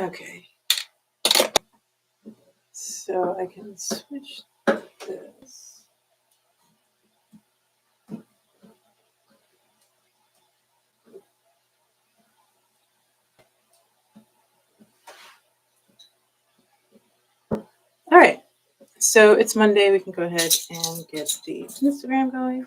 Okay. So I can switch this. All right. So it's Monday. We can go ahead and get the Instagram going.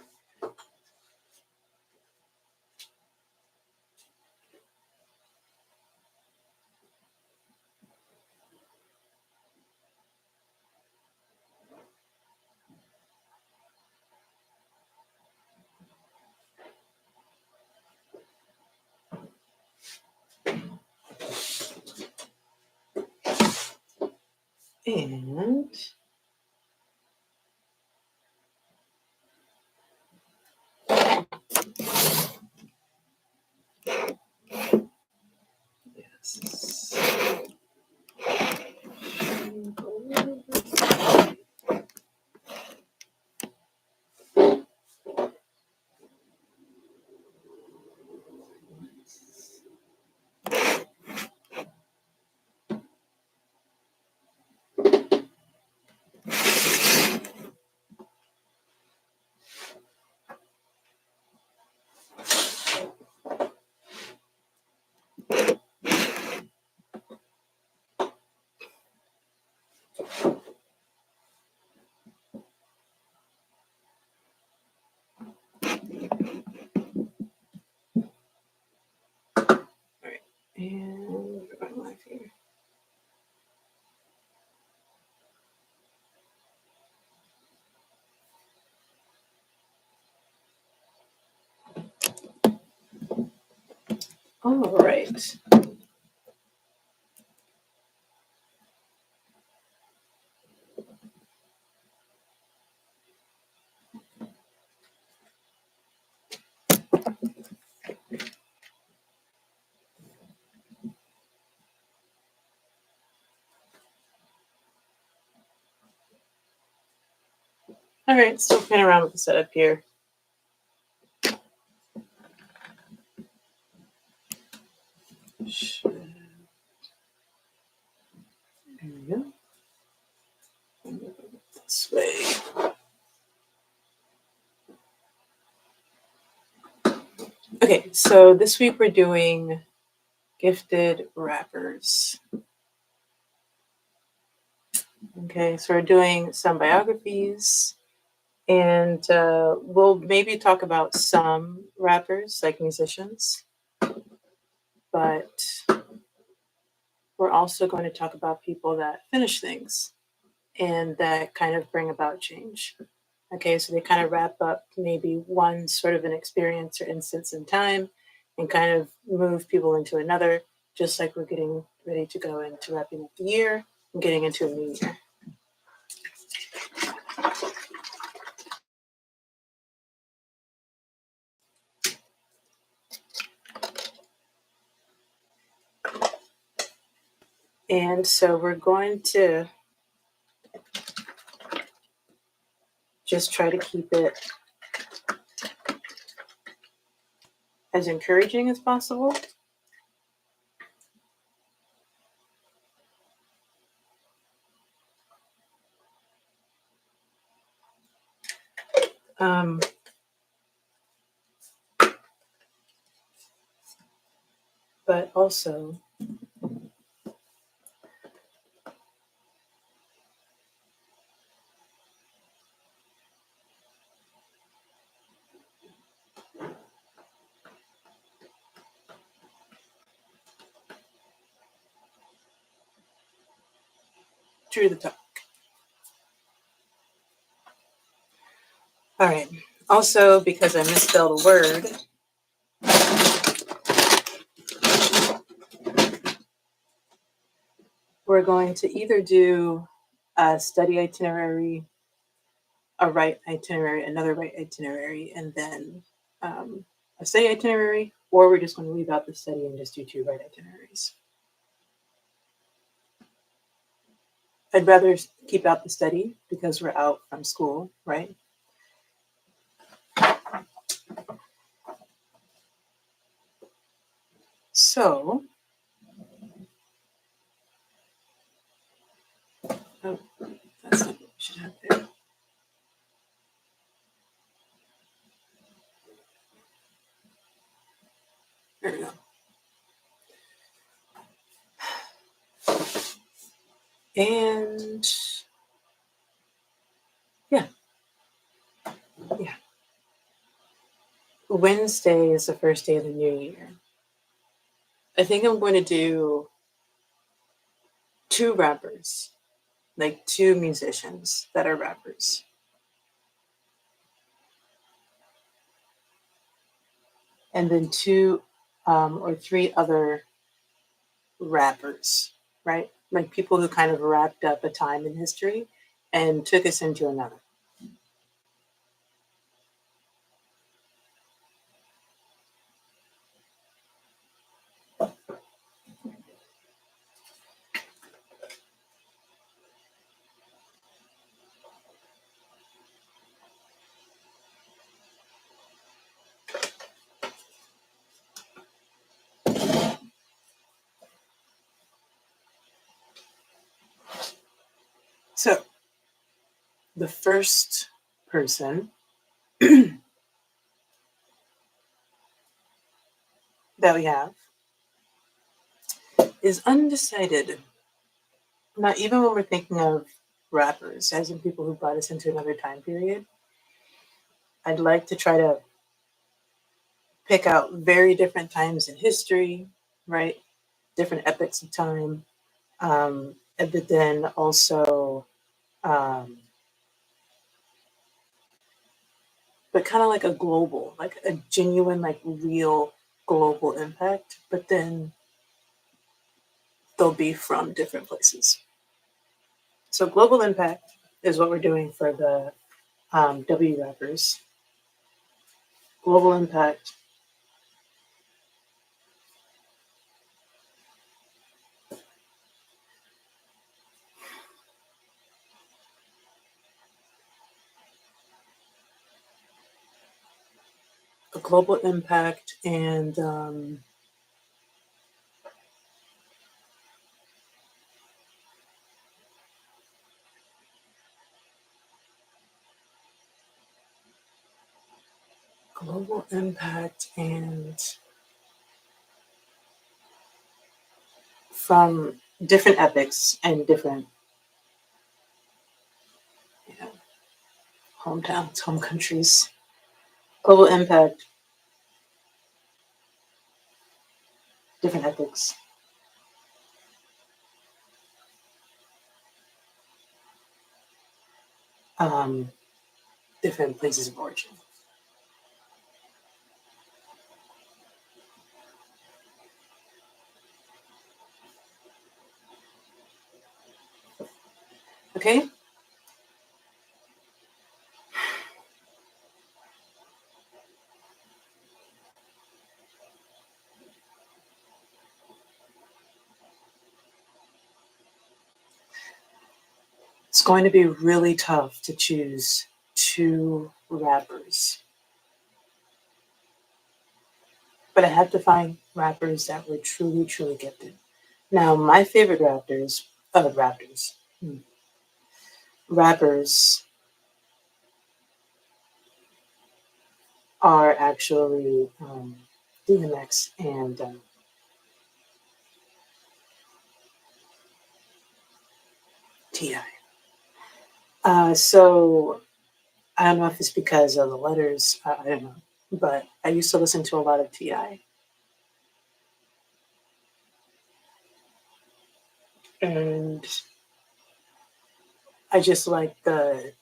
And yes. And we're going live here. All right. All right, still playing around with the setup here. There we go. This way. Okay, so this week we're doing gifted wrappers. Okay, so we're doing some biographies, and we'll maybe talk about some rappers, like musicians, but we're also going to talk about people that finish things and that kind of bring about change. Okay, so they kind of wrap up maybe one sort of an experience or instance in time and kind of move people into another, just like we're getting ready to go into wrapping up the year and getting into a new year. And so we're going to just try to keep it as encouraging as possible. But also true to the talk. All right. Also, because I misspelled a word, we're going to either do a study itinerary, a right itinerary, another right itinerary, and then a study itinerary, or we're just going to leave out the study and just do 2 right itineraries. I'd rather keep out the study because we're out from school, right? So There we go. And yeah. Wednesday is the first day of the new year. I think I'm going to do 2 rappers, like 2 musicians that are rappers. And then 2 or 3 other rappers, right? Like people who kind of wrapped up a time in history and took us into another. So the first person that we have is undecided. Not even when we're thinking of rappers, as in people who brought us into another time period. I'd like to try to pick out very different times in history, right? Different epochs of time. But then also, but kind of like a global, like a genuine, like real global impact. But then they'll be from different places. So global impact is what we're doing for the W rappers. Global impact. A global impact and global impact and from different epochs and different, you know, hometowns, home countries. Global impact, different epochs. Different places of origin. Okay? It's going to be really tough to choose 2 rappers. But I have to find rappers that were truly, truly gifted. Now, my favorite rappers are actually DMX and T.I. So I don't know if it's because of the letters, I don't know, but I used to listen to a lot of T.I. And I just like the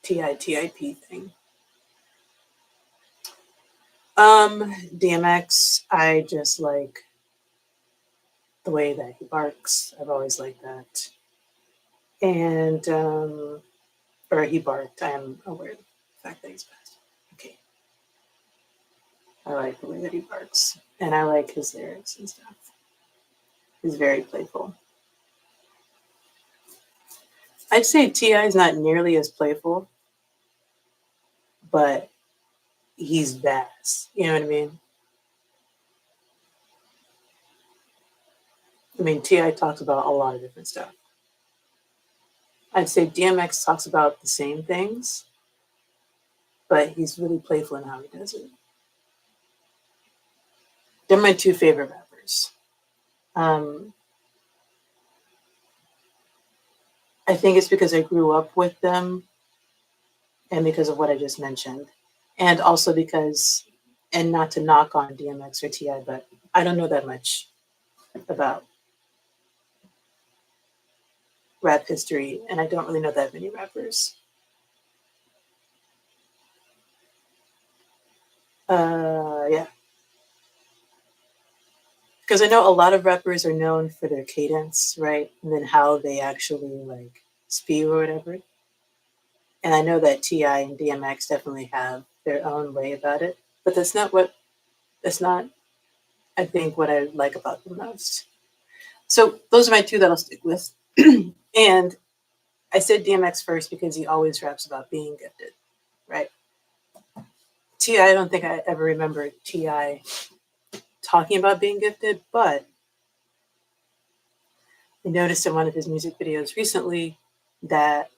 TIP thing. DMX, I just like the way that he barks. I've always liked that. And, or he barked. I am aware of the fact that he's passed. Okay. I like the way that he barks. And I like his lyrics and stuff. He's very playful. I'd say T.I. is not nearly as playful, but he's badass. You know what I mean? I mean, T.I. talks about a lot of different stuff. I'd say DMX talks about the same things, but he's really playful in how he does it. They're my two favorite rappers. I think it's because I grew up with them and because of what I just mentioned. And also because, and not to knock on DMX or TI, but I don't know that much about rap history, and I don't really know that many rappers. Yeah. Because I know a lot of rappers are known for their cadence, right? And then how they actually like spew or whatever. And I know that TI and DMX definitely have their own way about it, but that's not, I think, what I like about them most. So those are my two that I'll stick with. And I said DMX first because he always raps about being gifted, right? TI, I don't think I ever remember TI talking about being gifted, but I noticed in one of his music videos recently that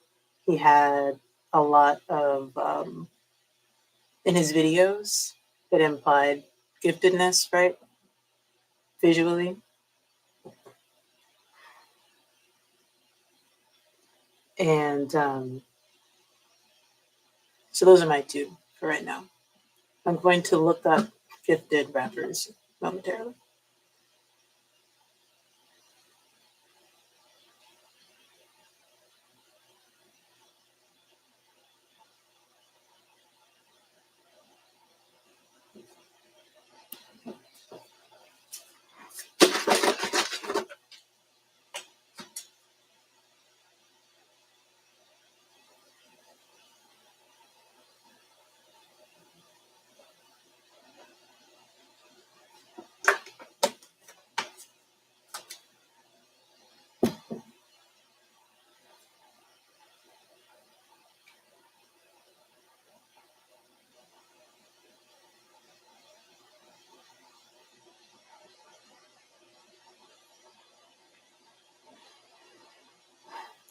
he had a lot of in his videos that implied giftedness, right? Visually. And so those are my two for right now. I'm going to look up gifted rappers momentarily.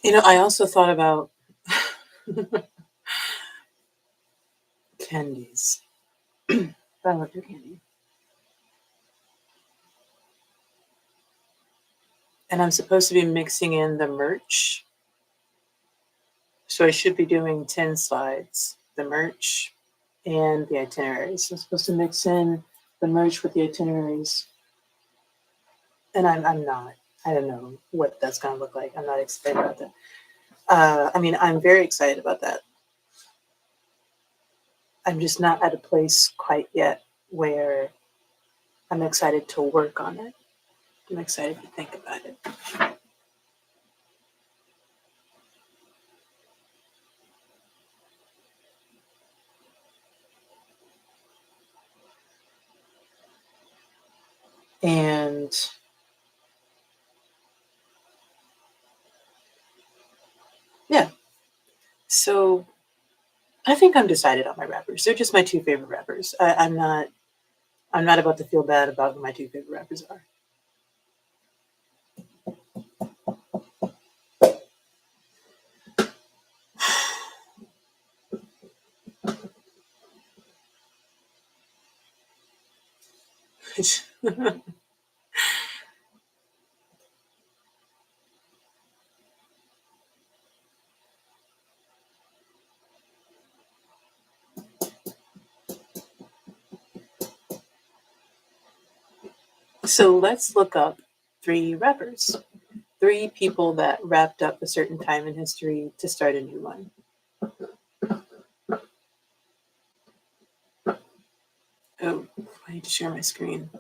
You know, I also thought about candies. I love your candy. And I'm supposed to be mixing in the merch. So I should be doing 10 slides, the merch and the itineraries. So I'm supposed to mix in the merch with the itineraries. And I'm not. I don't know what that's going to look like. I'm not excited about that. I mean, I'm very excited about that. I'm just not at a place quite yet where I'm excited to work on it. I'm excited to think about it. And yeah, so I think I'm decided on my rappers. They're just my two favorite rappers. I'm not. I'm not about to feel bad about who my two favorite rappers are. So let's look up three rappers, three people that wrapped up a certain time in history to start a new one. Oh, I need to share my screen.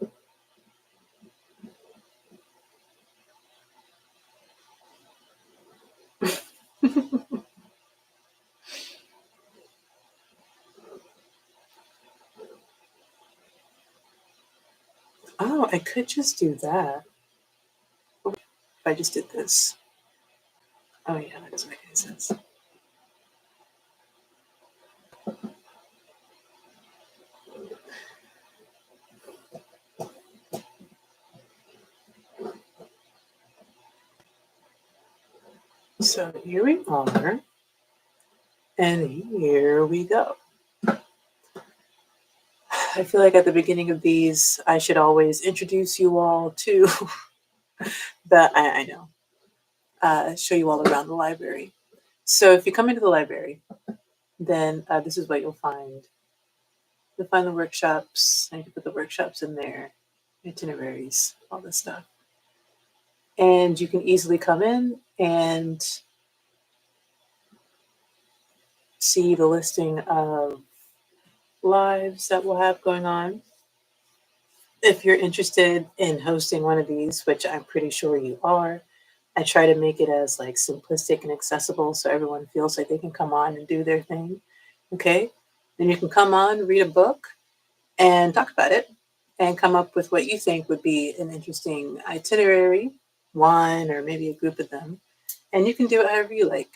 Oh, I could just do that. If I just did this. Oh yeah, that doesn't make any sense. So here we are, and here we go. I feel like at the beginning of these, I should always introduce you all to I know, show you all around the library. So if you come into the library, then this is what you'll find. You'll find the workshops, and you can put the workshops in there, itineraries, all this stuff. And you can easily come in and see the listing of lives that we'll have going on. If you're interested in hosting one of these, which I'm pretty sure you are, I try to make it as like simplistic and accessible so everyone feels like they can come on and do their thing. Okay. Then you can come on, read a book, and talk about it and come up with what you think would be an interesting itinerary, one or maybe a group of them. And you can do it however you like.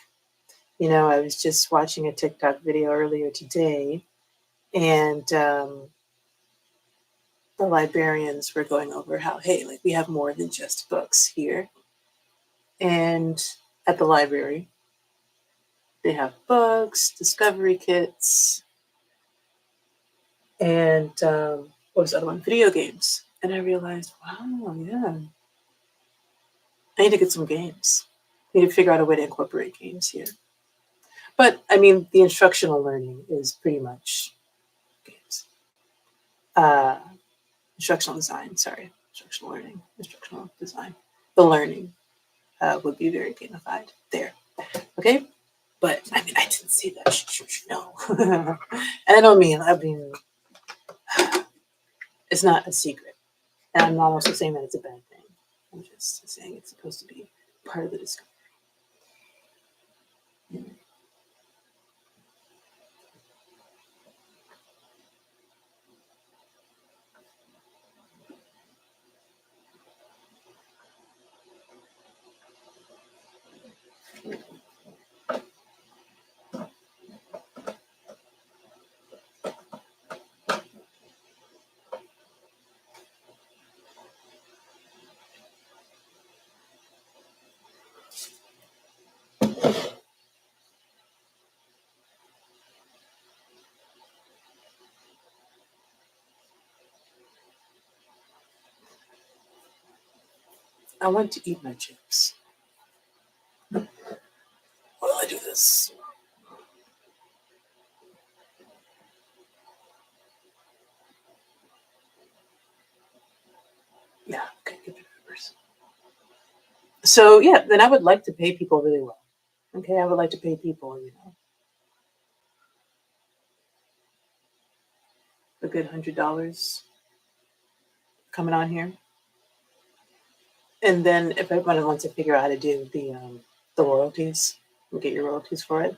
You know, I was just watching a TikTok video earlier today, and the librarians were going over how, hey, like we have more than just books here. And at the library, they have books, discovery kits, and what was the other one? Video games. And I realized, wow, yeah, I need to get some games. I need to figure out a way to incorporate games here. But I mean, the instructional learning is pretty much games. Instructional design, sorry, instructional learning, instructional design. The learning would be very gamified there. Okay, but I mean, I didn't say that. No, and I don't mean. I mean, it's not a secret, and I'm not also saying that it's a bad thing. I'm just saying it's supposed to be part of the discovery. I want to eat my chips. While I do this. Yeah, okay, give me peppers. So yeah, then I would like to pay people really well. Okay, I would like to pay people, you know, a good $100 coming on here. And then if everyone wants to figure out how to do the royalties, and get your royalties for it,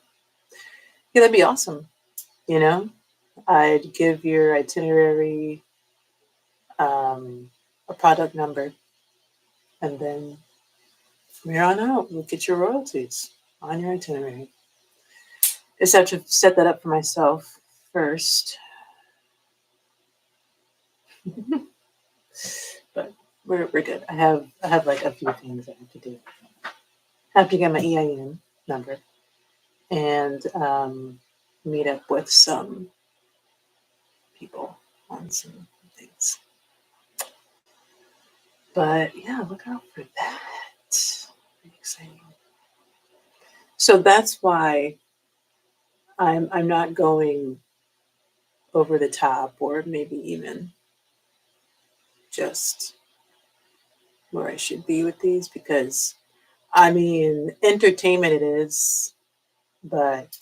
yeah, that'd be awesome. You know, I'd give your itinerary a product number, and then from here on out, you'll get your royalties on your itinerary. Just have to set that up for myself first. But we're good. I have like a few things I have to do. I have to get my EIN number and meet up with some people on some things. But yeah, look out for that. Pretty exciting. So that's why I'm not going over the top or maybe even just where I should be with these, because I mean, entertainment it is, but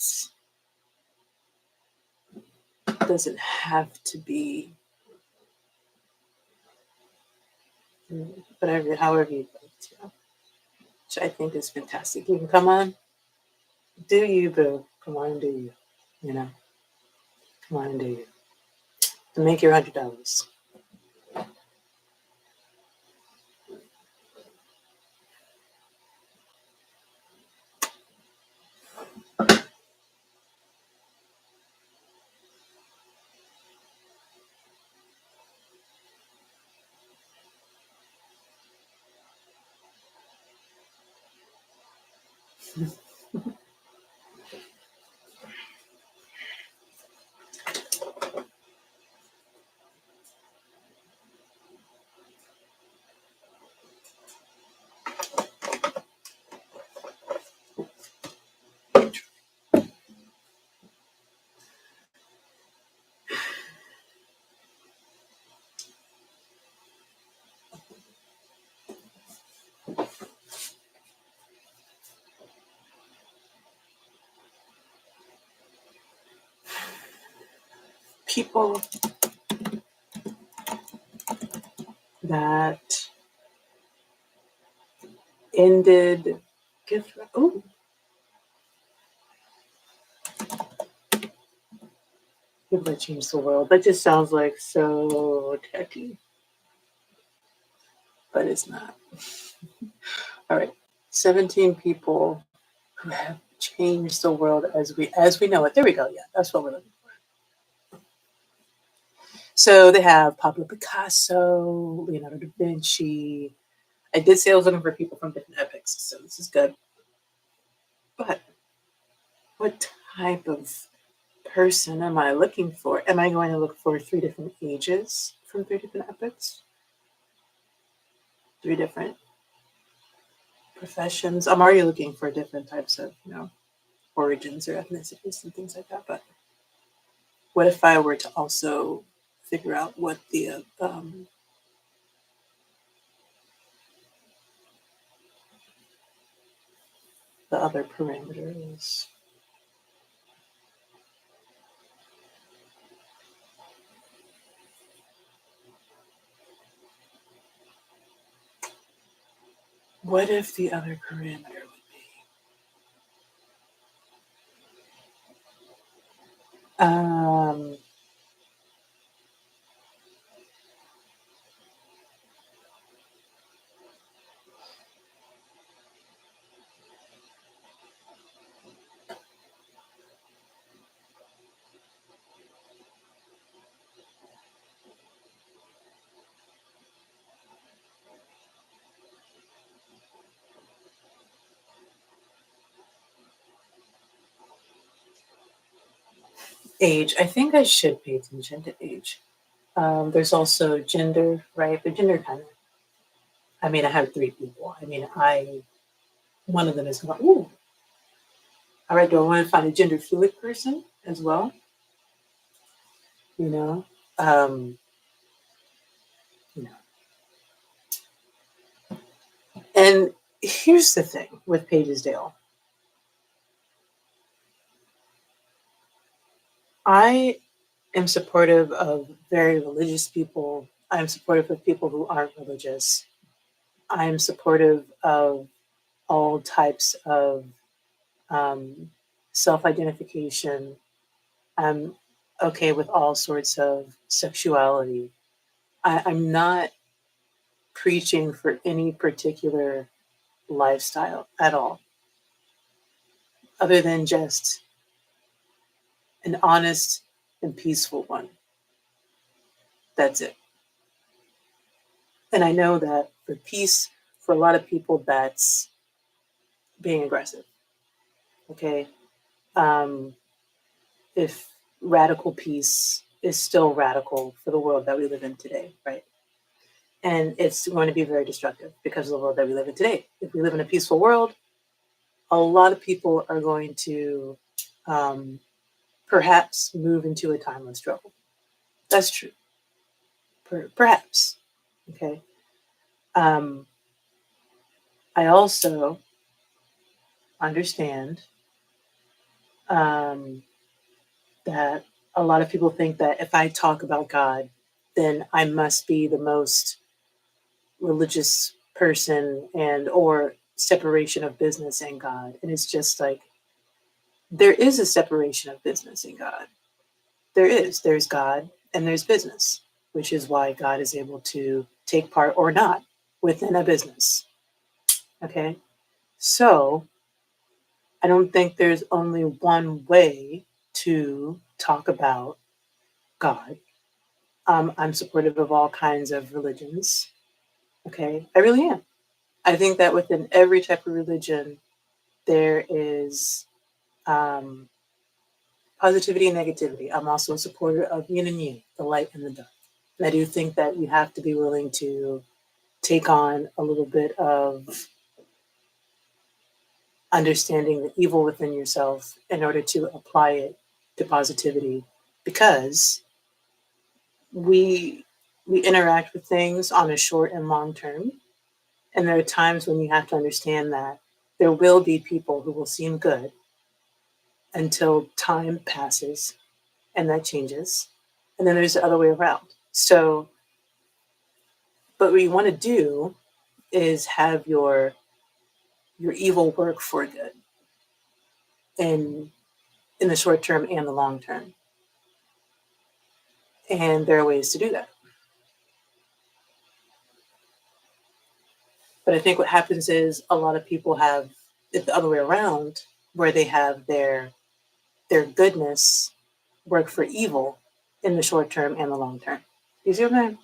it doesn't have to be whatever, however you'd like to, which I think is fantastic. You can come on, do you, boo. Come on and do you. You know, come on and do you. And make your $100. people that ended gift. Oh, people that changed the world. That just sounds like so techy, but it's not. All right, 17 people who have changed the world as we know it. There we go. Yeah, that's what we're looking for. So they have Pablo Picasso, Leonardo da Vinci. I did say I was looking for people from different epochs, so this is good. But what type of person am I looking for? Am I going to look for 3 different ages from 3 different epochs? 3 different professions? I'm already looking for different types of, origins or ethnicities and things like that. But what if I were to also figure out what the other parameter is? What if the other parameter would be age? I think I should pay attention to age. There's also gender, right? But gender kind of. I mean, I have 3 people. I mean, one of them is going. Ooh, all right. Do I want to find a gender fluid person as well? You know, um, you know. And here's the thing with pagesdale. I am supportive of very religious people. I'm supportive of people who aren't religious. I'm supportive of all types of um, self identification. I'm okay with all sorts of sexuality. I'm not preaching for any particular lifestyle at all, other than just an honest and peaceful one. That's it. And I know that for peace, for a lot of people, that's being aggressive. Okay. Um, if radical peace is still radical for the world that we live in today, right? And it's going to be very destructive because of the world that we live in today. If we live in a peaceful world, a lot of people are going to um, perhaps move into a timeless struggle. That's true. Perhaps. Okay. Um, I also understand um, that a lot of people think that if I talk about God, then I must be the most religious person and or separation of business and God. And it's just like there is a separation of business and God. There is. There's God and there's business, which is why God is able to take part or not within a business. Okay. So I don't think there's only one way to talk about God. I'm supportive of all kinds of religions. Okay. I really am. I think that within every type of religion, there is um, positivity and negativity. I'm also a supporter of yin and yang, the light and the dark. And I do think that you have to be willing to take on a little bit of understanding the evil within yourself in order to apply it to positivity, because we we interact with things on a short and long term, and there are times when you have to understand that there will be people who will seem good until time passes and that changes. and then there's the other way around. So, but what you want to do is have your evil work for good in the short term and the long term. And there are ways to do that. But I think what happens is a lot of people have it the other way around, where they have their goodness work for evil in the short term and the long term. You see what I'm saying?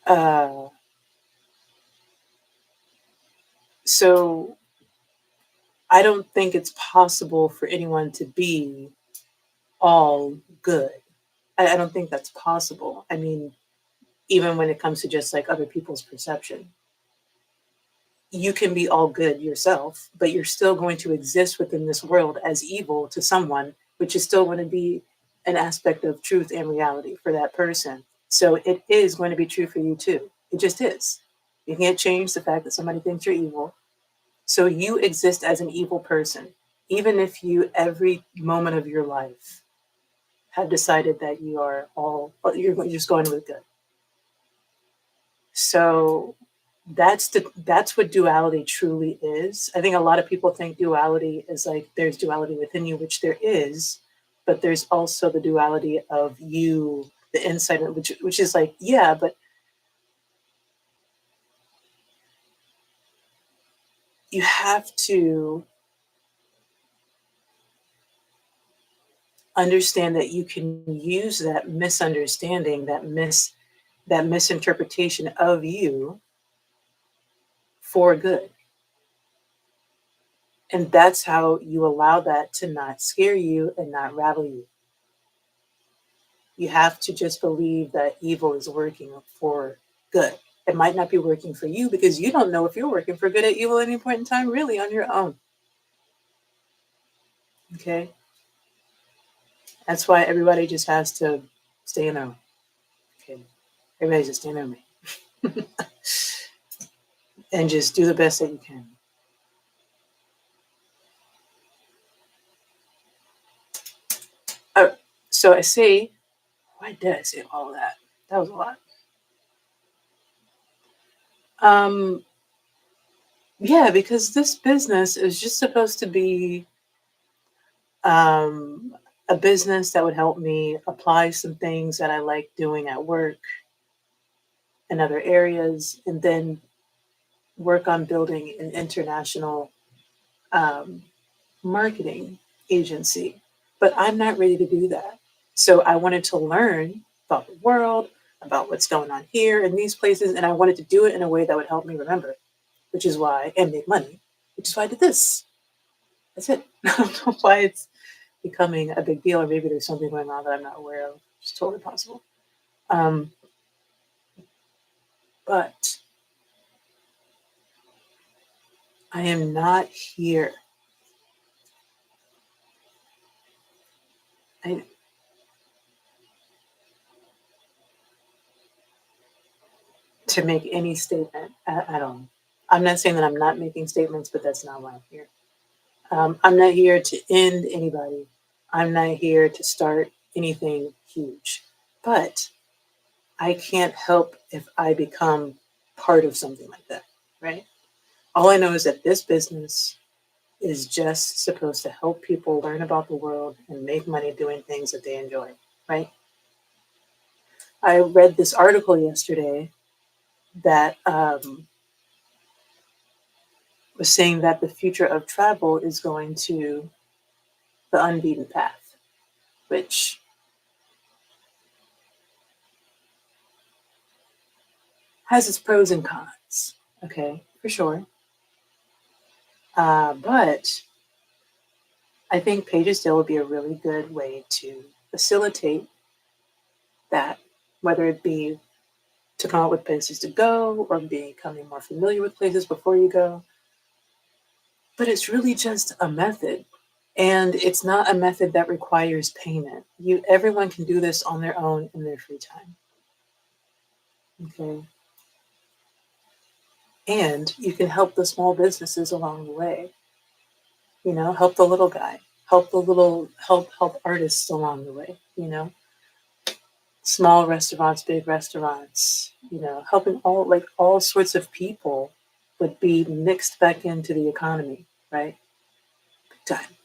Uh, so I don't think it's possible for anyone to be all good. I don't think that's possible. I mean, even when it comes to just like other people's perception, you can be all good yourself, but you're still going to exist within this world as evil to someone, which is still going to be an aspect of truth and reality for that person. So it is going to be true for you too. It just is. You can't change the fact that somebody thinks you're evil. So you exist as an evil person, even if you, every moment of your life, have decided that you are all, you're just going with good. So that's what duality truly is. I think a lot of people think duality is like there's duality within you, which there is, but there's also the duality of you, the inside, which is like, yeah, but you have to understand that you can use that misunderstanding, that misinterpretation of you for good. And that's how you allow that to not scare you and not rattle you. You have to just believe that evil is working for good. It might not be working for you because you don't know if you're working for good at evil at any point in time, really, on your own. Okay? That's why everybody just has to stay in their own. Okay? Everybody just stay in their own. And just do the best that you can. All right. So I say, why did I say all of that? That was a lot. Um, yeah, because this business is just supposed to be um, a business that would help me apply some things that I like doing at work and other areas, and then work on building an international um, marketing agency. But I'm not ready to do that. So I wanted to learn about the world, about what's going on here in these places, and I wanted to do it in a way that would help me remember, which is why, and make money, which is why I did this. That's it. I don't know why it's becoming a big deal, or maybe there's something going on that I'm not aware of. It's totally possible. Um, but I am not here. I, to make any statement at all. I'm not saying that I'm not making statements, but that's not why I'm here. I'm not here to end anybody. I'm not here to start anything huge. But I can't help if I become part of something like that, right? All I know is that this business is just supposed to help people learn about the world and make money doing things that they enjoy, right? I read this article yesterday that was saying that the future of travel is going to the unbeaten path, which has its pros and cons, okay, for sure. But I think pagesdale would be a really good way to facilitate that, whether it be to come up with places to go or becoming more familiar with places before you go. But it's really just a method. And it's not a method that requires payment. Everyone can do this on their own in their free time. Okay. And you can help the small businesses along the way. Help the little guy, help artists along the way, small restaurants, big restaurants, helping all sorts of people would be mixed back into the economy, right? Big time.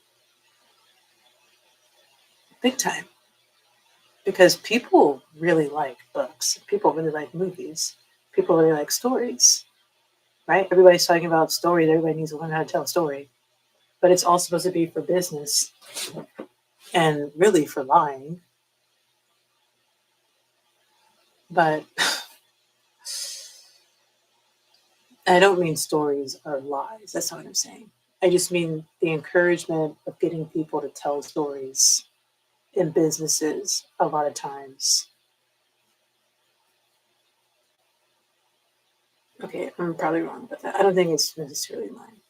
Big time. Because people really like books. People really like movies. People really like stories, right? Everybody's talking about stories. Everybody needs to learn how to tell a story. But it's all supposed to be for business and really for lying. But I don't mean stories are lies. That's not what I'm saying. I just mean the encouragement of getting people to tell stories in businesses a lot of times. Okay, I'm probably wrong about that. I don't think it's necessarily lying.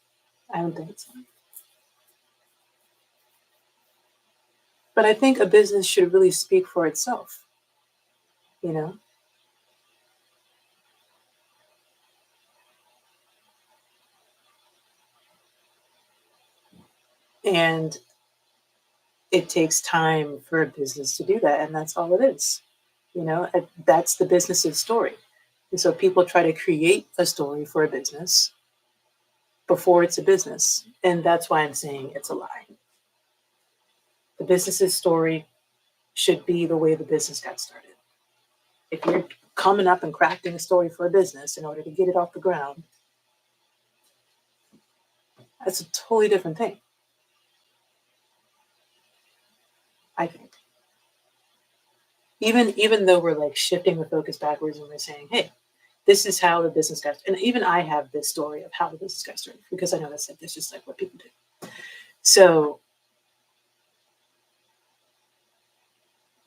I don't think it's lying. But I think a business should really speak for itself, you know? And it takes time for a business to do that. And that's all it is. That's the business's story. And so people try to create a story for a business before it's a business. And that's why I'm saying it's a lie. The business's story should be the way the business got started. If you're coming up and crafting a story for a business in order to get it off the ground, that's a totally different thing, I think. Even though we're like shifting the focus backwards and we're saying, hey, this is how the business got started. And even I have this story of how the business got started because I know that's just like what people do. So,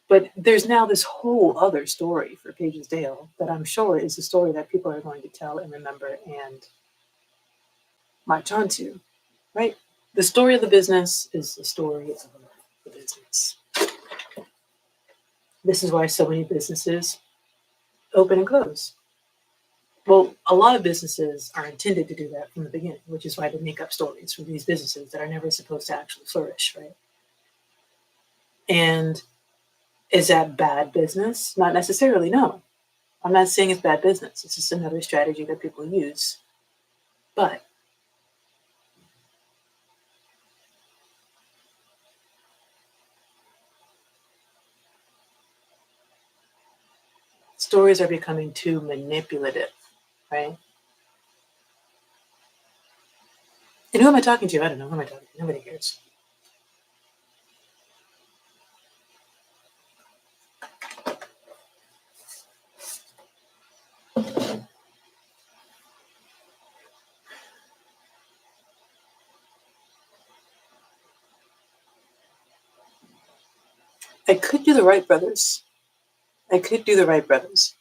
but there's now this whole other story for pagesdale that I'm sure is a story that people are going to tell and remember and march on to, right? The story of the business is the story of the business. This is why so many businesses open and close. Well, a lot of businesses are intended to do that from the beginning, which is why they make up stories for these businesses that are never supposed to actually flourish, right? And is that bad business? Not necessarily, no. I'm not saying it's bad business. It's just another strategy that people use. But stories are becoming too manipulative, right? And who am I talking to? I don't know. Who am I talking to? Nobody cares. I could do the Wright brothers. I could do the Wright brothers.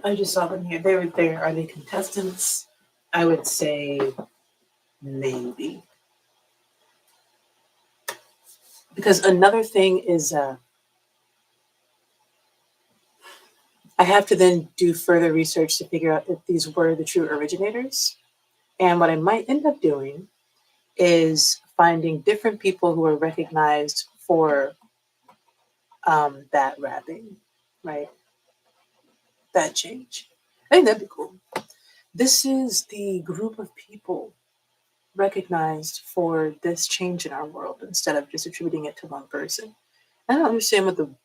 I just saw them here. They were there. Are they contestants? I would say maybe. Because another thing is I have to then do further research to figure out if these were the true originators. And what I might end up doing is finding different people who are recognized for that rapping, right? That change. I think that'd be cool. This is the group of people recognized for this change in our world instead of just attributing it to one person. I don't understand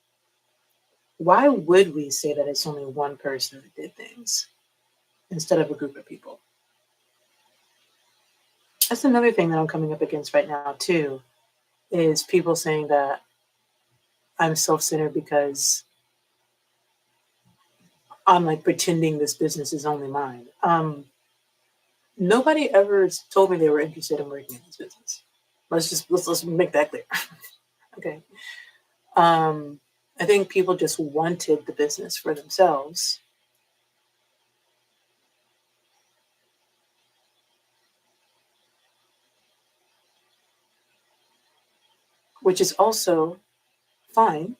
why would we say that it's only one person that did things instead of a group of people? That's another thing that I'm coming up against right now too, is people saying that I'm self-centered because I'm like pretending this business is only mine. Nobody ever told me they were interested in working in this business. Let's make that clear. Okay. I think people just wanted the business for themselves. Which is also fine.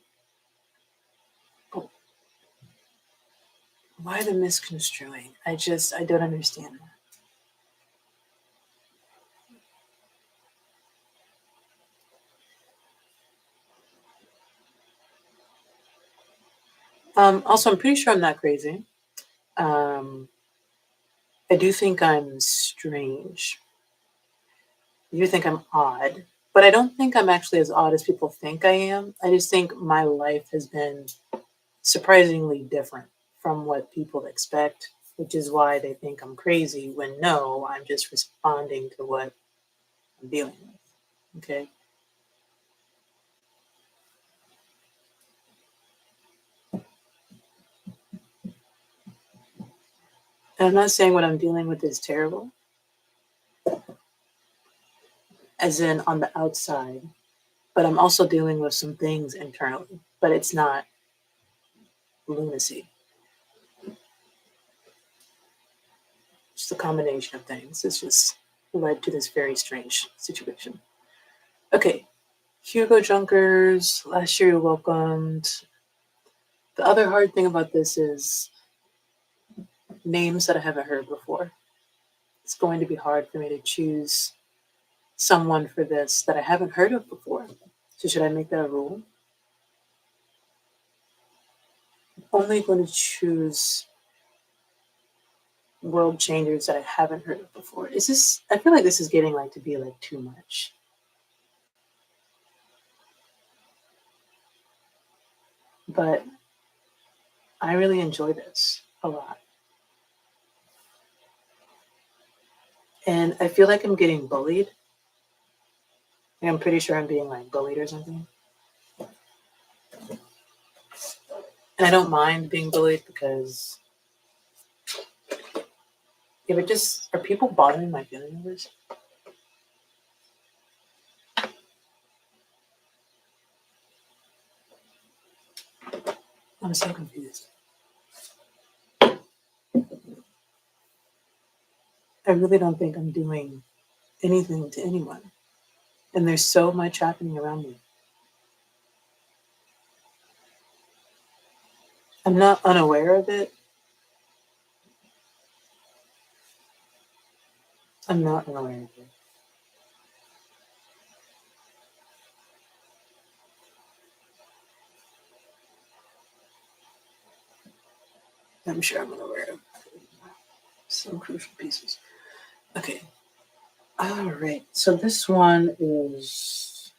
But why the misconstruing? I don't understand that. Also, I'm pretty sure I'm not crazy. I do think I'm strange. I do think I'm odd, but I don't think I'm actually as odd as people think I am. I just think my life has been surprisingly different from what people expect, which is why they think I'm crazy when no, I'm just responding to what I'm dealing with. Okay. And I'm not saying what I'm dealing with is terrible, as in on the outside, but I'm also dealing with some things internally, but it's not lunacy. It's a combination of things. It's just led to this very strange situation. Okay, Hugo Junkers, last year you're welcomed. The other hard thing about this is names that I haven't heard before. It's going to be hard for me to choose someone for this that I haven't heard of before. So should I make that a rule? I'm only going to choose world changers that I haven't heard of before. Is this? I feel like this is getting like to be like too much. But I really enjoy this a lot. And I feel like I'm getting bullied. Like, I'm pretty sure I'm being like bullied or something. And I don't mind being bullied because if it just are people bothering my family members? I'm so confused. I really don't think I'm doing anything to anyone. And there's so much happening around me. I'm not unaware of it. I'm not unaware of it. I'm sure I'm unaware of some crucial pieces. Okay. All right. So this one is.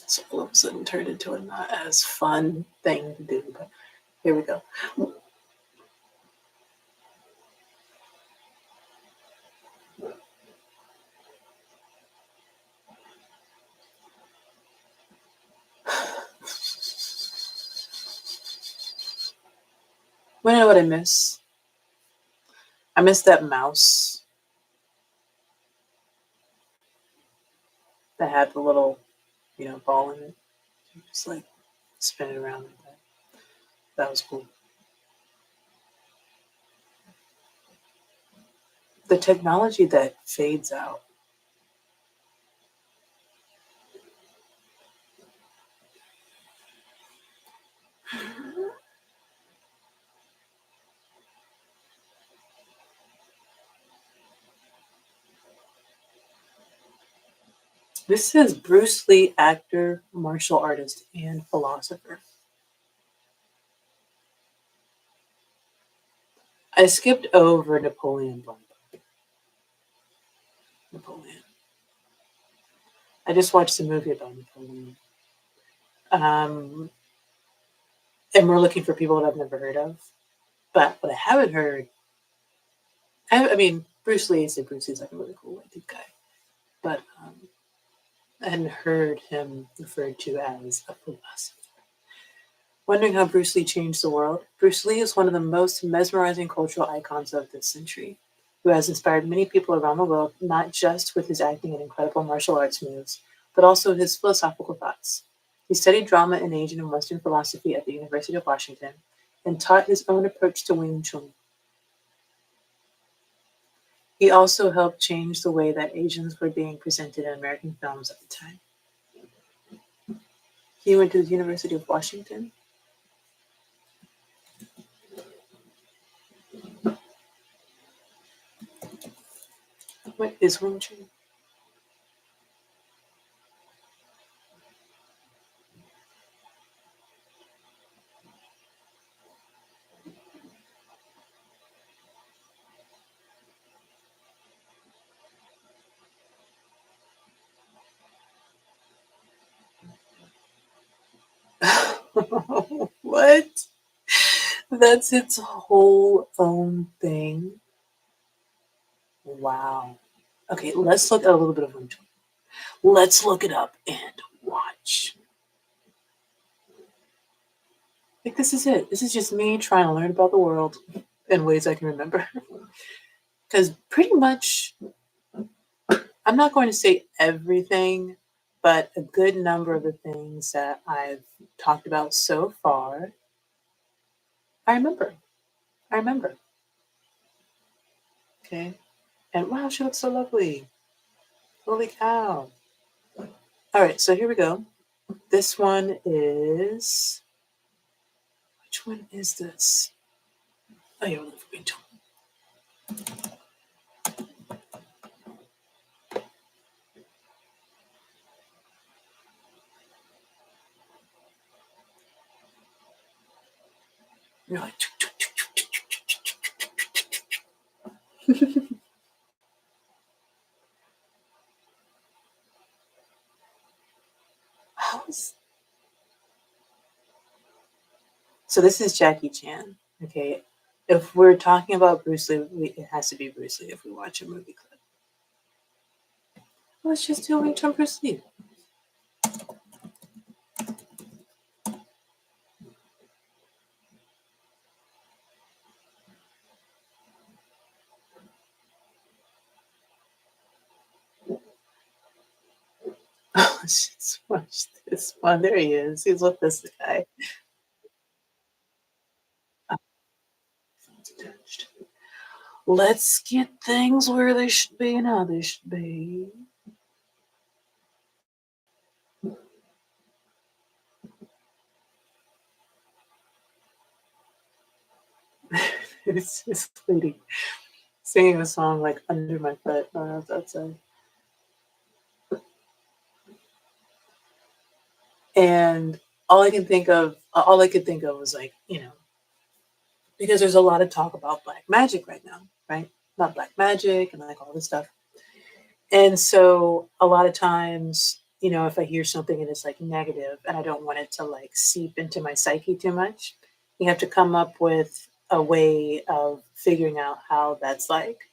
So all of a sudden turned into a not as fun thing to do, but here we go. Want to know what I miss? I miss that mouse that had the little, ball in it. Just like spin it around like that. That was cool. The technology that fades out. This says Bruce Lee, actor, martial artist, and philosopher. I skipped over Napoleon Bonaparte. Napoleon. I just watched the movie about Napoleon. And we're looking for people that I've never heard of. But what I haven't heard, I mean, Bruce Lee, Bruce Lee's like a really cool white dude guy. But I hadn't heard him referred to as a philosopher. Wondering how Bruce Lee changed the world? Bruce Lee is one of the most mesmerizing cultural icons of this century, who has inspired many people around the world, not just with his acting and incredible martial arts moves, but also his philosophical thoughts. He studied drama in Asian and Western philosophy at the University of Washington and taught his own approach to Wing Chun. He also helped change the way that Asians were being presented in American films at the time. He went to the University of Washington. What is home tree? What? That's its whole own thing. Wow. Okay, let's look at a little bit of home tree. Let's look it up and watch. Like, this is it. This is just me trying to learn about the world in ways I can remember. Because pretty much, I'm not going to say everything, but a good number of the things that I've talked about so far, I remember. I remember. Okay. And wow, she looks so lovely. Holy cow. All right, so here we go. This one is. Which one is this? Oh, you're looking for me too. You're like. How is. So this is Jackie Chan. Okay. If we're talking about Bruce Lee, it has to be Bruce Lee if we watch a movie clip. Let's just do a Wing Chun Bruce Lee. Oh, just watch this one. There he is. He's with this guy. Oh, it's attached. Let's get things where they should be and how they should be. It's this lady singing a song like under my foot when I was outside. And all I could think of was like, because there's a lot of talk about black magic right now, right? Not black magic and like all this stuff. And so a lot of times, if I hear something and it's like negative and I don't want it to like seep into my psyche too much, you have to come up with a way of figuring out how that's like.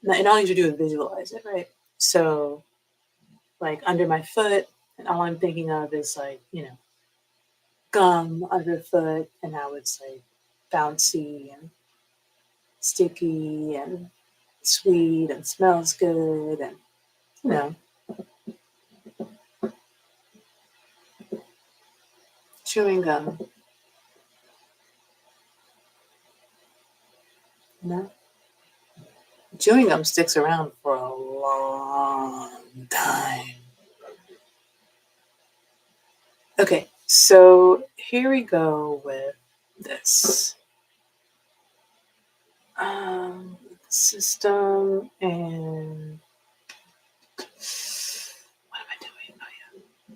And all you have to do is visualize it, right? So, like under my foot, and all I'm thinking of is like, gum underfoot, and how it's like bouncy and sticky and sweet and smells good, and you know, chewing gum. You know, chewing gum sticks around for a long time. Okay, so here we go with this. System and what am I doing? Oh yeah.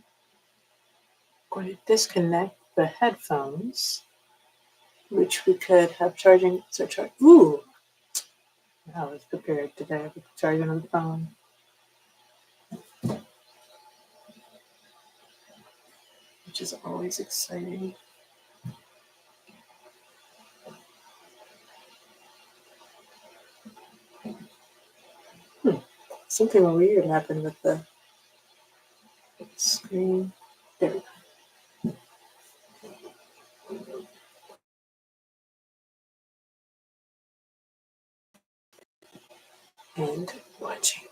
Going to disconnect the headphones, which we could have charging. So charge. Ooh, I was prepared today with charging on the phone, which is always exciting. Something weird happened with the screen. There we go. And watching.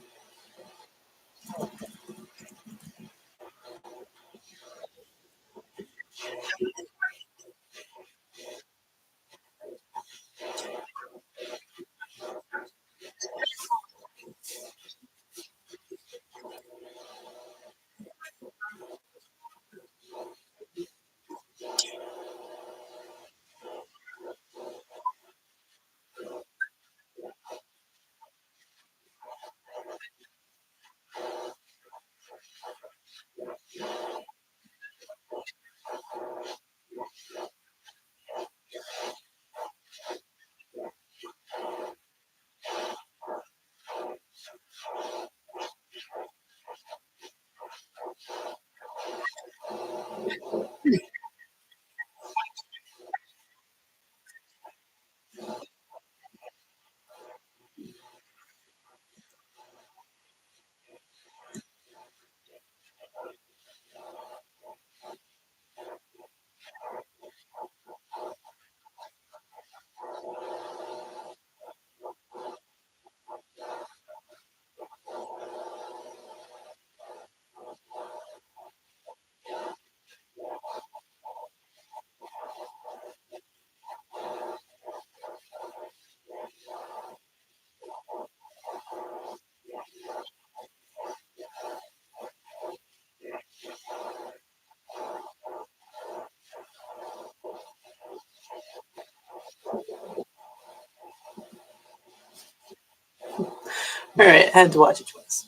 All right, I had to watch it twice.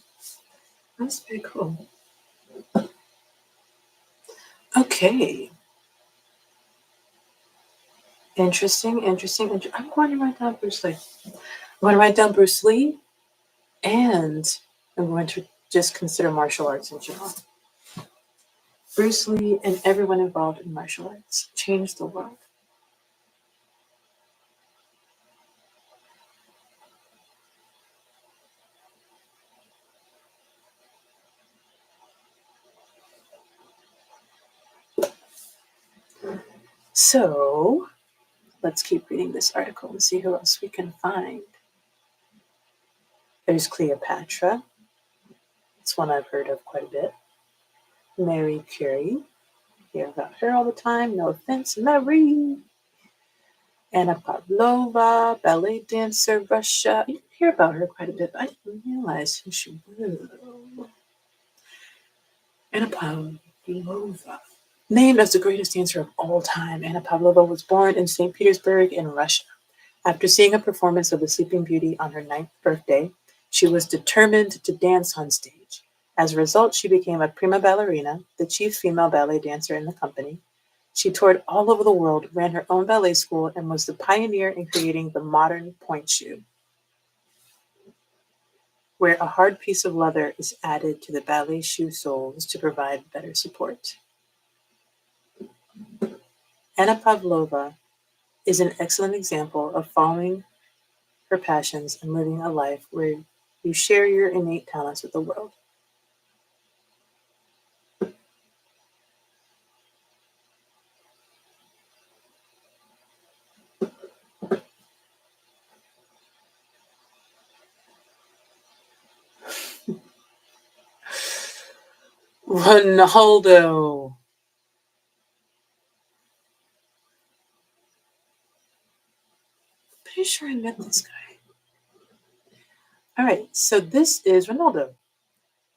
That's very cool. Okay. Interesting. I'm going to write down Bruce Lee. I'm going to write down Bruce Lee, and I'm going to just consider martial arts in general. Bruce Lee and everyone involved in martial arts changed the world. So let's keep reading this article and see who else we can find. There's Cleopatra. It's one I've heard of quite a bit. Mary Curie. Hear about her all the time. No offense, Mary. Anna Pavlova, ballet dancer, Russia. You hear about her quite a bit, but I didn't realize who she was. Anna Pavlova. Named as the greatest dancer of all time, Anna Pavlova was born in St. Petersburg in Russia. After seeing a performance of The Sleeping Beauty on her 9th birthday, she was determined to dance on stage. As a result, she became a prima ballerina, the chief female ballet dancer in the company. She toured all over the world, ran her own ballet school, and was the pioneer in creating the modern pointe shoe, where a hard piece of leather is added to the ballet shoe soles to provide better support. Anna Pavlova is an excellent example of following her passions and living a life where you share your innate talents with the world. Ronaldo. Pretty sure I met this guy. All right, so this is Ronaldo,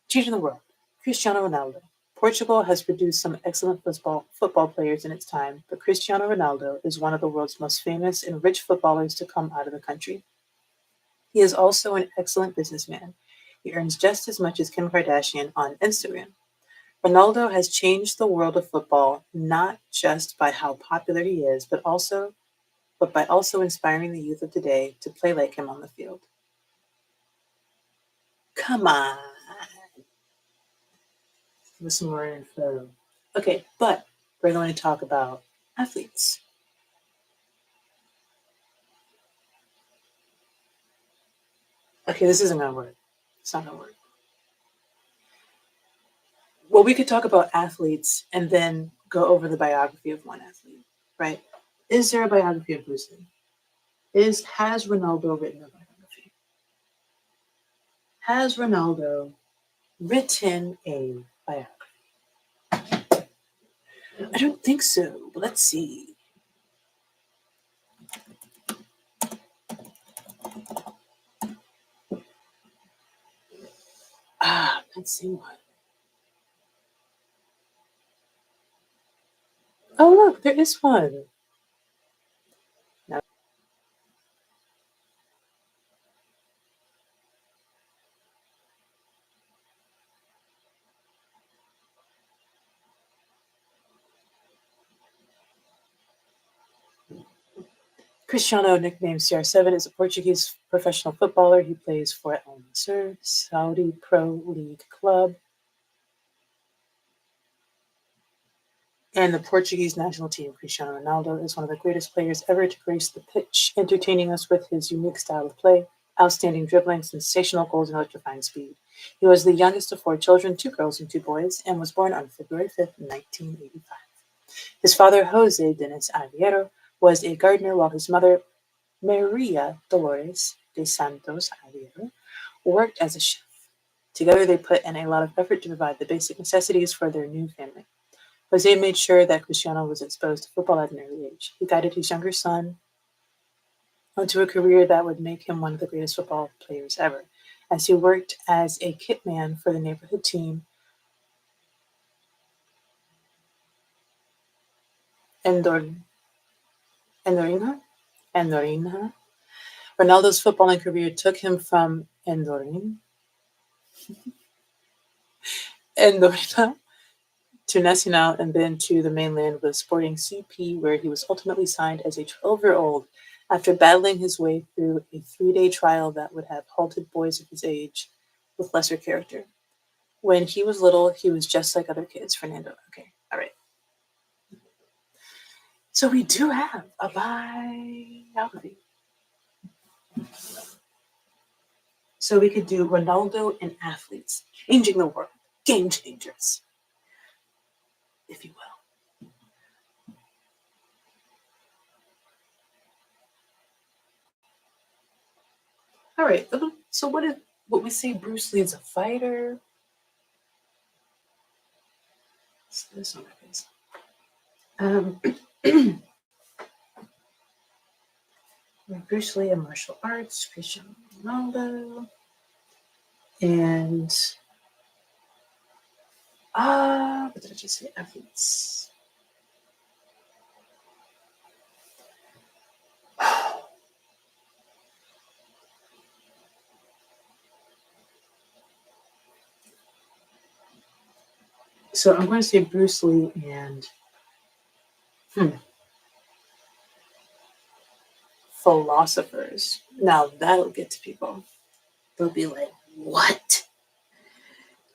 changing the world. Cristiano Ronaldo. Portugal has produced some excellent football players in its time, but Cristiano Ronaldo is one of the world's most famous and rich footballers to come out of the country. He is also an excellent businessman. He earns just as much as Kim Kardashian on Instagram. Ronaldo has changed the world of football not just by how popular he is, but by also inspiring the youth of today to play like him on the field. Come on. Give us some more info. Okay, but we're going to talk about athletes. Okay, this isn't going to work. It's not going to work. Well, we could talk about athletes and then go over the biography of one athlete, right? Is there a biography of Bruce Lee? Has Ronaldo written a biography? Has Ronaldo written a biography? I don't think so, but let's see. Let's see one. Oh, look, there is one. Now, Cristiano, nicknamed CR7, is a Portuguese professional footballer. He plays for Al Nassr, Saudi Pro League club, and the Portuguese national team. Cristiano Ronaldo is one of the greatest players ever to grace the pitch, entertaining us with his unique style of play, outstanding dribbling, sensational goals, and electrifying speed. He was the youngest of 4 children, 2 girls and 2 boys, and was born on February 5th, 1985. His father, Jose Denis Aveiro, was a gardener, while his mother, Maria Dolores de Santos Aveiro, worked as a chef. Together, they put in a lot of effort to provide the basic necessities for their new family. Jose made sure that Cristiano was exposed to football at an early age. He guided his younger son onto a career that would make him one of the greatest football players ever, as he worked as a kit man for the neighborhood team Endor- Endorinha. Ronaldo's footballing career took him from and Doreen and Dorina to Nacional and then to the mainland with Sporting CP, where he was ultimately signed as a 12-year-old after battling his way through a 3-day trial that would have halted boys of his age with lesser character. When he was little, he was just like other kids, Fernando. Okay, all right. So we do have a biography. So we could do Ronaldo and athletes, changing the world, game changers, if you will. All right. So what we say? Bruce Lee is a fighter. This one, Bruce Lee and martial arts, Cristiano Ronaldo, and what did I just say? Athletes. So I'm going to say Bruce Lee and philosophers. Now that'll get to people. They'll be like, what?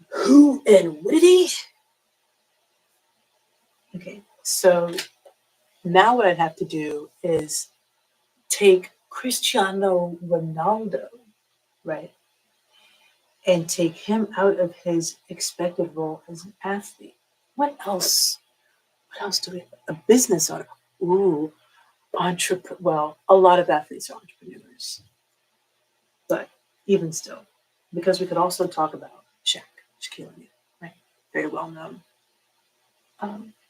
Who and witty? Okay, so now what I'd have to do is take Cristiano Ronaldo, right? And take him out of his expected role as an athlete. What else? What else do we have? A business owner. Ooh, well, a lot of athletes are entrepreneurs. But even still, because we could also talk about Shaquille O'Neal, right? Very well known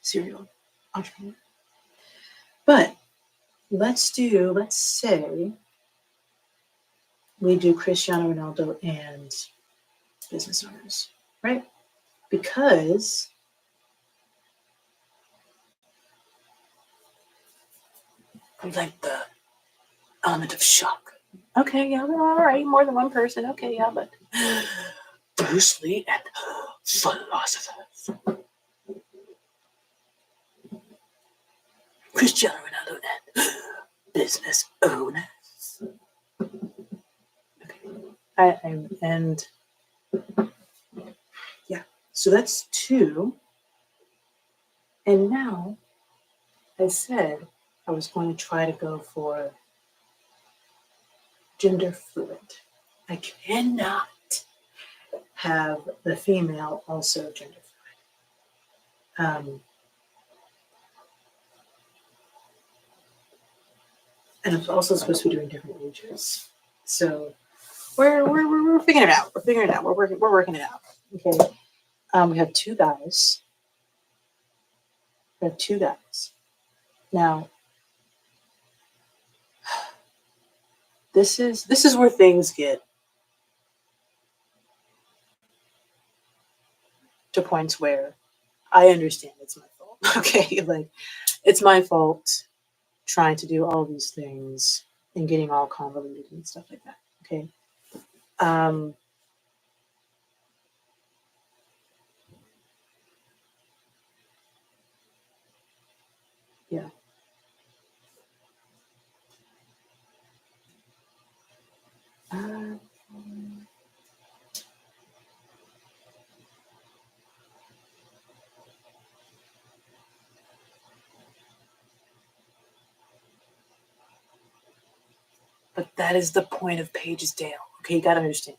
serial entrepreneur. But let's say we do Cristiano Ronaldo and business owners, right? Because we like the element of shock. Okay, yeah, all right, more than one person. Okay, yeah, but Bruce Lee and philosophers. Cristiano Ronaldo and business owners. Okay. And yeah, so that's 2. And now, I said I was going to try to go for gender fluid. I cannot have the female also gender fluid. And I'm also supposed to be doing different ages. So we're figuring it out. We're figuring it out. We're working it out. Okay. We have 2 guys. Now, this is where things get to points where I understand it's my fault. Okay, like it's my fault trying to do all these things and getting all convoluted and stuff like that. Okay. Yeah. But that is the point of pagesdale. Okay, you gotta understand.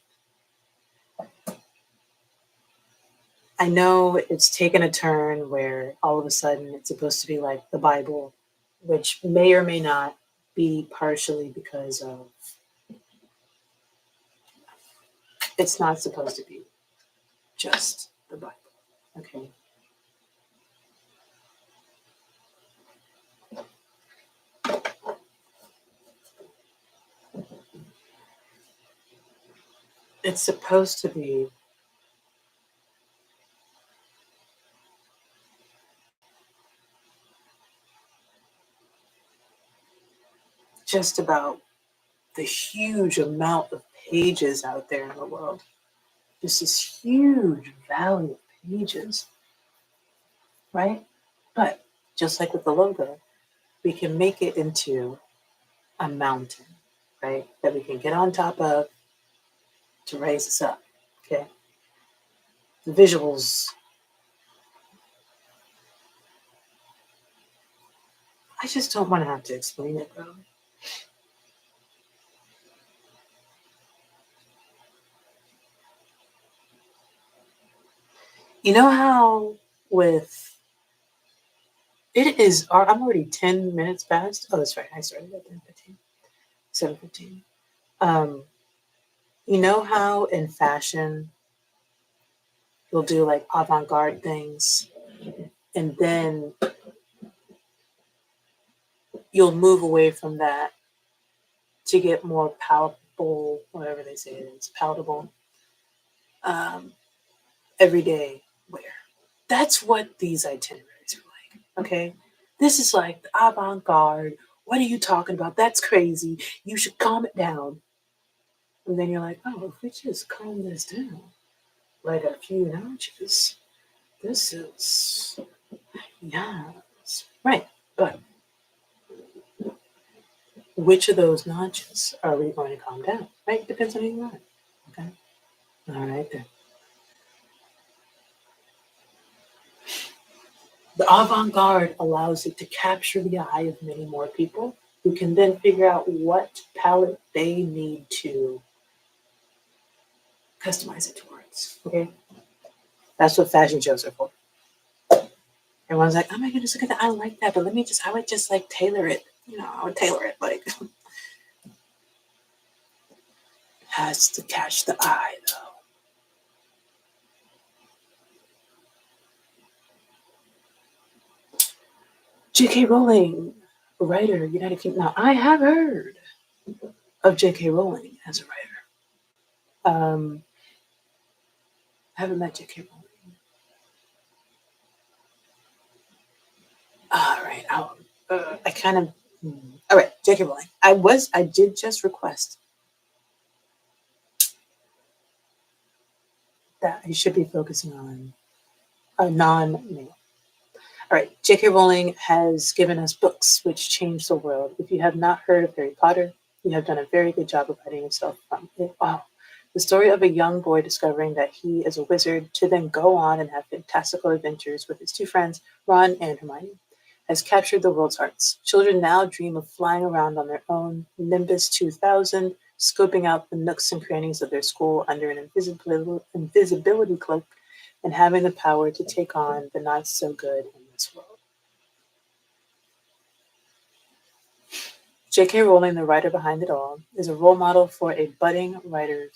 I know it's taken a turn where all of a sudden it's supposed to be like the Bible, which may or may not be partially because of it's not supposed to be just the Bible. Okay. It's supposed to be just about the huge amount of pages out there in the world. Just this huge valley of pages, right? But just like with the logo, we can make it into a mountain, right? That we can get on top of to raise us up, okay? The visuals, I just don't want to have to explain it, bro. You know how with it is, I'm already 10 minutes past. Oh, that's right. I started at 10:15, 7:15. Um, you know how in fashion you'll do like avant-garde things and then you'll move away from that to get more palatable, whatever they say it is, palatable, um, everyday wear. That's what these itineraries are like. Okay, this is like the avant-garde. What are you talking about? That's crazy. You should calm it down. And then you're like, oh, if we just calm this down like a few notches, this is yes, right. But which of those notches are we going to calm down? Right, depends on who you are. Okay, all right then. The avant-garde allows it to capture the eye of many more people who can then figure out what palette they need to customize it towards. Okay, that's what fashion shows are for. Everyone's like, oh my goodness, look at that. I like that, but I would just like tailor it. I would tailor it like has to catch the eye though. J.K. Rowling, writer, United Kingdom. Now, I have heard of J.K. Rowling as a writer. I haven't met J.K. Rowling. All right, I kind of. All right, J.K. Rowling. I did just request that I should be focusing on a non-male. All right, J.K. Rowling has given us books which change the world. If you have not heard of Harry Potter, you have done a very good job of writing yourself from it. Wow. The story of a young boy discovering that he is a wizard to then go on and have fantastical adventures with his two friends, Ron and Hermione, has captured the world's hearts. Children now dream of flying around on their own Nimbus 2000, scoping out the nooks and crannies of their school under an invisibility cloak and having the power to take on the not so good in this world. J.K. Rowling, the writer behind it all, is a role model for a budding writer.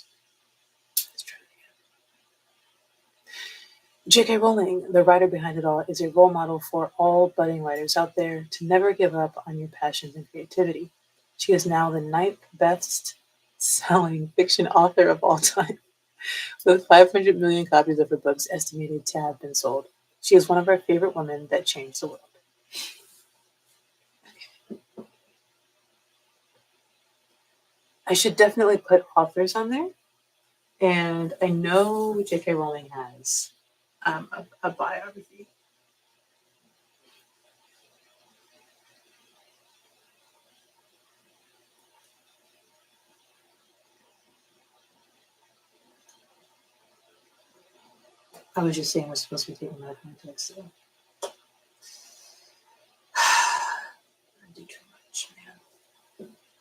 J.K. Rowling, the writer behind it all, is a role model for all budding writers out there to never give up on your passions and creativity. She is now the ninth best selling fiction author of all time, with 500 million copies of her books estimated to have been sold. She is one of our favorite women that changed the world. I should definitely put authors on there. And I know J.K. Rowling has a biography. I was just saying we're supposed to be taking that context. So. I do too much,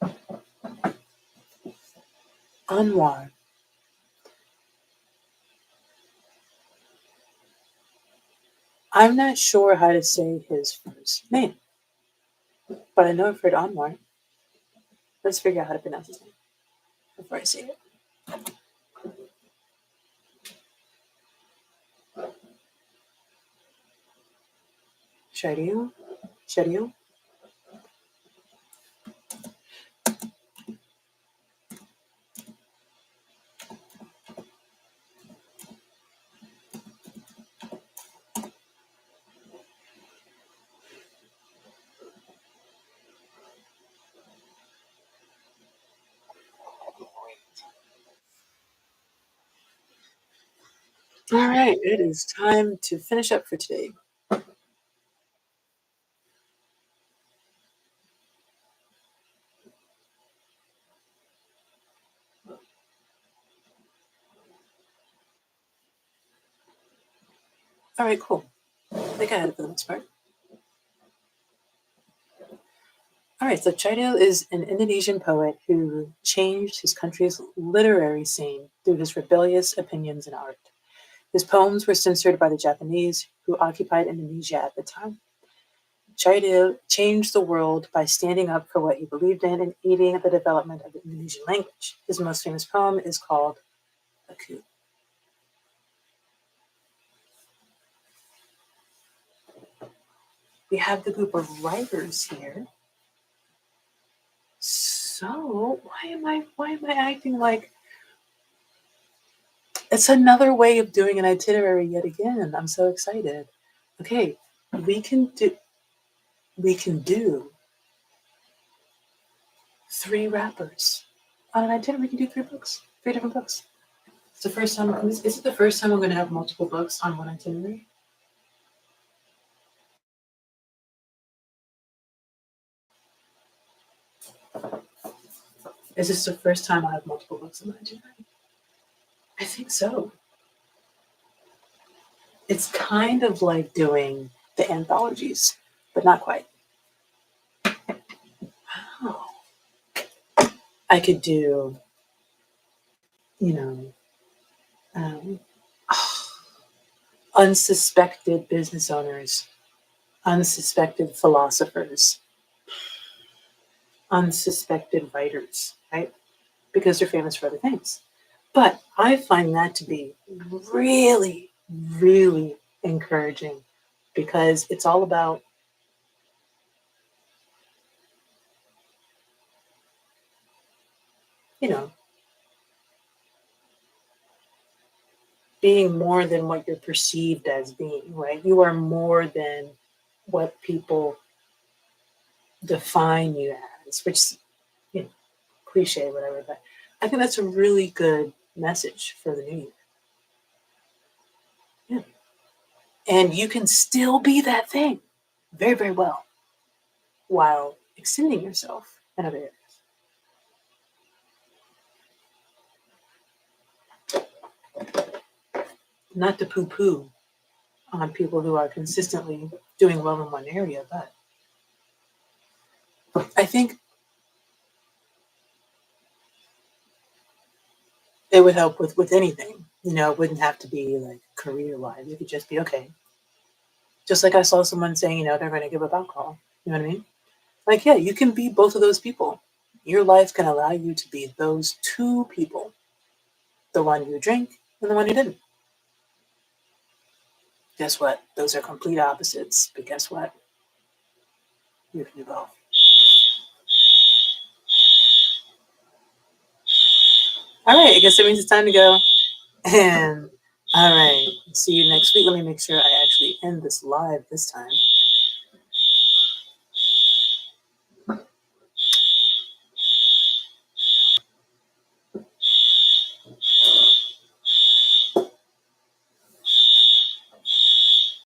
man. Anwar. I'm not sure how to say his first name, but I know I've heard Anwar. Let's figure out how to pronounce his name before I say it. Shario? Shario? All right, it is time to finish up for today. All right, cool. I think I had it for the most part. All right, so Chaidil is an Indonesian poet who changed his country's literary scene through his rebellious opinions in art. His poems were censored by the Japanese, who occupied Indonesia at the time. Chaidil changed the world by standing up for what he believed in and aiding the development of the Indonesian language. His most famous poem is called Aku. We have the group of writers here. So why am I acting like it's another way of doing an itinerary yet again? I'm so excited. Okay, we can do we can do 3 rappers on an itinerary. We can do 3 books, 3 different books. It's the first time. Is it the first time I'm going to have multiple books on one itinerary? Is this the first time I have multiple books on my itinerary? I think so. It's kind of like doing the anthologies, but not quite. Wow. I could do, you know, um, unsuspected business owners, unsuspected philosophers, unsuspected writers, right? Because they're famous for other things. But I find that to be really, really encouraging because it's all about, you know, being more than what you're perceived as being, right? You are more than what people define you as, which, you know, cliche, whatever. But I think that's a really good message for the new year. Yeah. And you can still be that thing very, very well while extending yourself in other areas. Not to poo poo on people who are consistently doing well in one area, but I think it would help with anything. You know, it wouldn't have to be like career wise. It could just be okay. Just like I saw someone saying, they're going to give up alcohol. You know what I mean? Like, yeah, you can be both of those people. Your life can allow you to be those 2 people, the one who drink and the one who didn't. Guess what? Those are complete opposites. But guess what? You can do both. All right, I guess that means it's time to go. And all right, see you next week. Let me make sure I actually end this live this time.